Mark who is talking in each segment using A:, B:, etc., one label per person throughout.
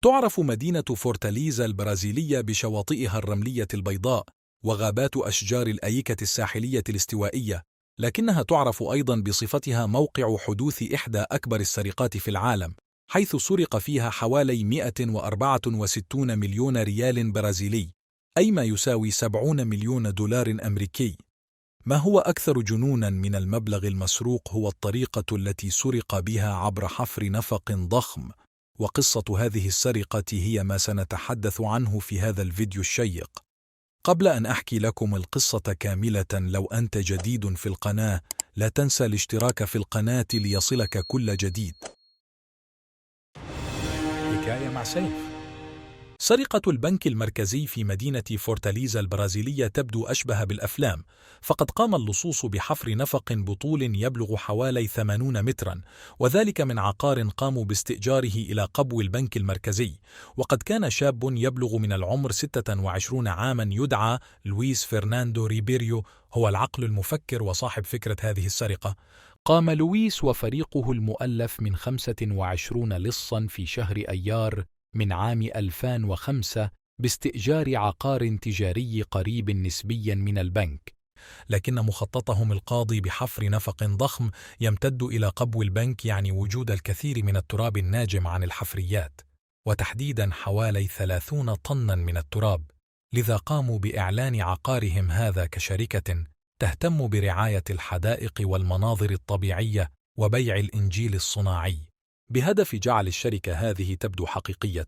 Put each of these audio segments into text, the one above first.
A: تعرف مدينة فورتاليزا البرازيلية بشواطئها الرملية البيضاء وغابات أشجار الأيكة الساحلية الاستوائية، لكنها تعرف أيضا بصفتها موقع حدوث إحدى أكبر السرقات في العالم، حيث سرق فيها حوالي 164 مليون ريال برازيلي، أي ما يساوي 70 مليون دولار أمريكي. ما هو أكثر جنوناً من المبلغ المسروق هو الطريقة التي سرق بها عبر حفر نفق ضخم، وقصة هذه السرقة هي ما سنتحدث عنه في هذا الفيديو الشيق. قبل أن أحكي لكم القصة كاملة، لو أنت جديد في القناة لا تنسى الاشتراك في القناة ليصلك كل جديد. حكاية مع سيف. سرقة البنك المركزي في مدينة فورتاليزا البرازيلية تبدو أشبه بالأفلام، فقد قام اللصوص بحفر نفق بطول يبلغ حوالي 80 مترا، وذلك من عقار قاموا باستئجاره إلى قبو البنك المركزي. وقد كان شاب يبلغ من العمر 26 عاما يدعى لويس فرناندو ريبيريو هو العقل المفكر وصاحب فكرة هذه السرقة. قام لويس وفريقه المؤلف من 25 لصا في شهر أيار من عام 2005 باستئجار عقار تجاري قريب نسبيا من البنك، لكن مخططهم القاضي بحفر نفق ضخم يمتد إلى قبو البنك يعني وجود الكثير من التراب الناجم عن الحفريات، وتحديدا حوالي 30 طنا من التراب، لذا قاموا بإعلان عقارهم هذا كشركة تهتم برعاية الحدائق والمناظر الطبيعية وبيع الإنجيل الصناعي، بهدف جعل الشركة هذه تبدو حقيقية.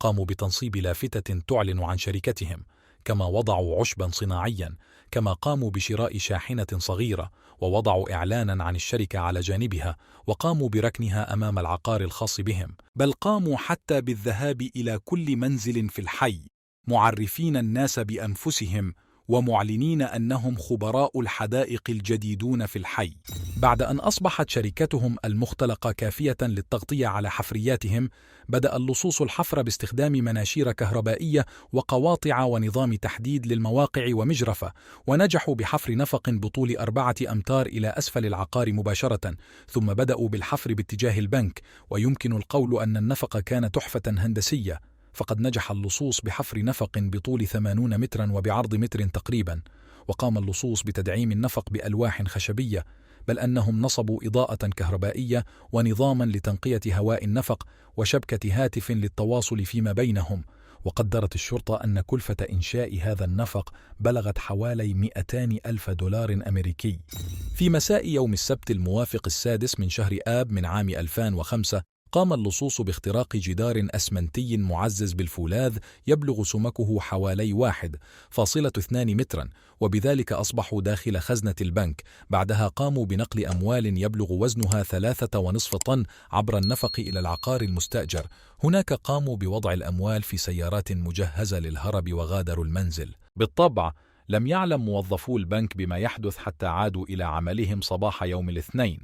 A: قاموا بتنصيب لافتة تعلن عن شركتهم، كما وضعوا عشبا صناعيا، كما قاموا بشراء شاحنة صغيرة ووضعوا إعلانا عن الشركة على جانبها، وقاموا بركنها أمام العقار الخاص بهم، بل قاموا حتى بالذهاب إلى كل منزل في الحي معرفين الناس بأنفسهم ومعلنين أنهم خبراء الحدائق الجديدون في الحي. بعد أن أصبحت شركتهم المختلقة كافية للتغطية على حفرياتهم، بدأ اللصوص الحفر باستخدام مناشير كهربائية وقواطع ونظام تحديد للمواقع ومجرفة، ونجحوا بحفر نفق بطول 4 أمتار إلى أسفل العقار مباشرة، ثم بدأوا بالحفر باتجاه البنك، ويمكن القول أن النفق كان تحفة هندسية، فقد نجح اللصوص بحفر نفق بطول 80 مترا وبعرض متر تقريبا. وقام اللصوص بتدعيم النفق بألواح خشبية، بل أنهم نصبوا إضاءة كهربائية ونظاما لتنقية هواء النفق وشبكة هاتف للتواصل فيما بينهم. وقدرت الشرطة أن كلفة إنشاء هذا النفق بلغت حوالي 200 ألف دولار أمريكي. في مساء يوم السبت الموافق 6 من شهر آب من عام 2005 قام اللصوص باختراق جدار أسمنتي معزز بالفولاذ يبلغ سمكه حوالي 1.2 مترا، وبذلك أصبحوا داخل خزنة البنك. بعدها قاموا بنقل أموال يبلغ وزنها 3.5 طن عبر النفق إلى العقار المستأجر. هناك قاموا بوضع الأموال في سيارات مجهزة للهرب وغادروا المنزل. بالطبع لم يعلم موظفو البنك بما يحدث حتى عادوا إلى عملهم صباح يوم الاثنين،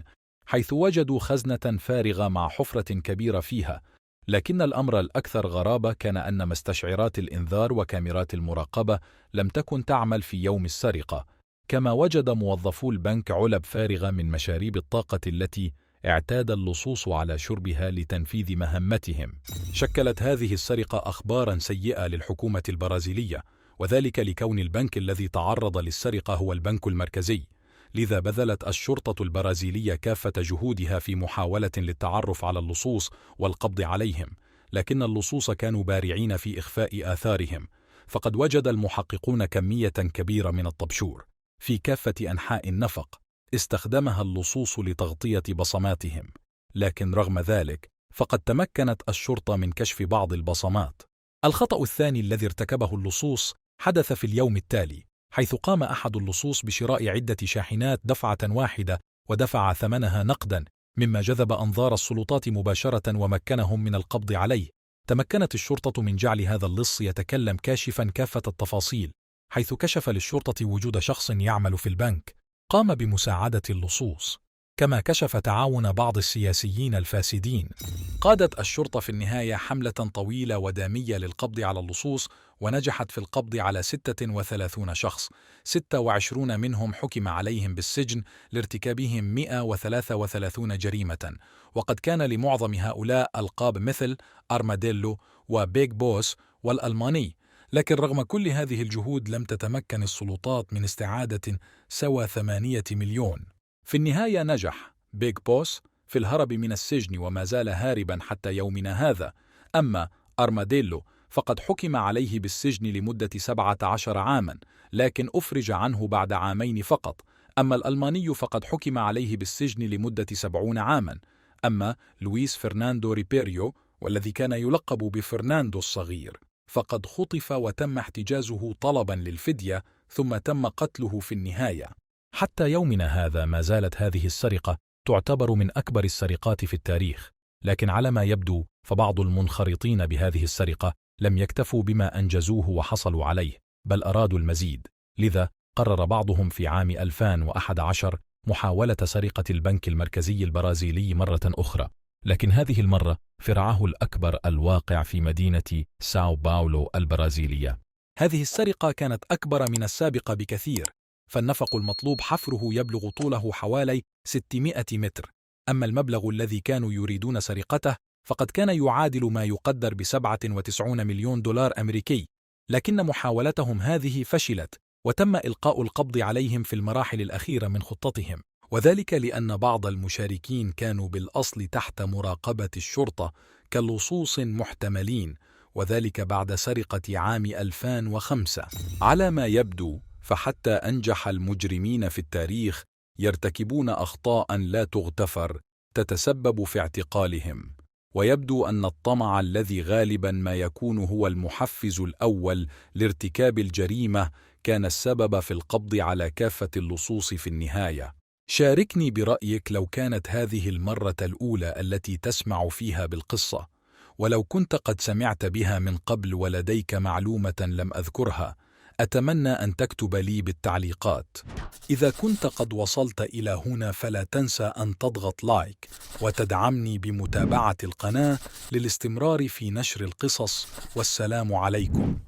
A: حيث وجدوا خزنة فارغة مع حفرة كبيرة فيها. لكن الأمر الأكثر غرابة كان أن مستشعرات الإنذار وكاميرات المراقبة لم تكن تعمل في يوم السرقة، كما وجد موظفو البنك علب فارغة من مشاريب الطاقة التي اعتاد اللصوص على شربها لتنفيذ مهمتهم. شكلت هذه السرقة أخبارا سيئة للحكومة البرازيلية، وذلك لكون البنك الذي تعرض للسرقة هو البنك المركزي. لذا بذلت الشرطة البرازيلية كافة جهودها في محاولة للتعرف على اللصوص والقبض عليهم، لكن اللصوص كانوا بارعين في إخفاء آثارهم، فقد وجد المحققون كمية كبيرة من الطبشور في كافة أنحاء النفق استخدمها اللصوص لتغطية بصماتهم. لكن رغم ذلك فقد تمكنت الشرطة من كشف بعض البصمات. الخطأ الثاني الذي ارتكبه اللصوص حدث في اليوم التالي، حيث قام أحد اللصوص بشراء عدة شاحنات دفعة واحدة ودفع ثمنها نقدا، مما جذب أنظار السلطات مباشرة ومكنهم من القبض عليه. تمكنت الشرطة من جعل هذا اللص يتكلم كاشفا كافة التفاصيل، حيث كشف للشرطة وجود شخص يعمل في البنك قام بمساعدة اللصوص، كما كشف تعاون بعض السياسيين الفاسدين. قادت الشرطة في النهاية حملة طويلة ودامية للقبض على اللصوص، ونجحت في القبض على 36 شخص، 26 منهم حكم عليهم بالسجن لارتكابهم 133 جريمة، وقد كان لمعظم هؤلاء ألقاب مثل أرماديلو وبيج بوس والألماني، لكن رغم كل هذه الجهود لم تتمكن السلطات من استعادة سوى 8 مليون. في النهاية نجح بيج بوس في الهرب من السجن وما زال هاربا حتى يومنا هذا. أما أرماديلو فقد حكم عليه بالسجن لمدة 17 عاما، لكن أفرج عنه بعد عامين فقط. أما الألماني فقد حكم عليه بالسجن لمدة 70 عاما. أما لويس فرناندو ريبيريو، والذي كان يلقب بفرناندو الصغير، فقد خطف وتم احتجازه طلبا للفدية، ثم تم قتله في النهاية. حتى يومنا هذا ما زالت هذه السرقة تعتبر من أكبر السرقات في التاريخ، لكن على ما يبدو فبعض المنخرطين بهذه السرقة لم يكتفوا بما أنجزوه وحصلوا عليه، بل أرادوا المزيد. لذا قرر بعضهم في عام 2011 محاولة سرقة البنك المركزي البرازيلي مرة أخرى، لكن هذه المرة فرعه الأكبر الواقع في مدينة ساو باولو البرازيلية. هذه السرقة كانت أكبر من السابقة بكثير، فالنفق المطلوب حفره يبلغ طوله حوالي 600 متر. أما المبلغ الذي كانوا يريدون سرقته فقد كان يعادل ما يقدر ب97 مليون دولار أمريكي، لكن محاولتهم هذه فشلت، وتم إلقاء القبض عليهم في المراحل الأخيرة من خطتهم، وذلك لأن بعض المشاركين كانوا بالأصل تحت مراقبة الشرطة كلصوص محتملين، وذلك بعد سرقة عام 2005. على ما يبدو فحتى أنجح المجرمين في التاريخ يرتكبون أخطاء لا تغتفر تتسبب في اعتقالهم، ويبدو أن الطمع الذي غالبا ما يكون هو المحفز الأول لارتكاب الجريمة كان السبب في القبض على كافة اللصوص في النهاية. شاركني برأيك لو كانت هذه المرة الأولى التي تسمع فيها بالقصة، ولو كنت قد سمعت بها من قبل ولديك معلومة لم أذكرها، أتمنى أن تكتب لي بالتعليقات. إذا كنت قد وصلت إلى هنا فلا تنسى أن تضغط لايك وتدعمني بمتابعة القناة للاستمرار في نشر القصص، والسلام عليكم.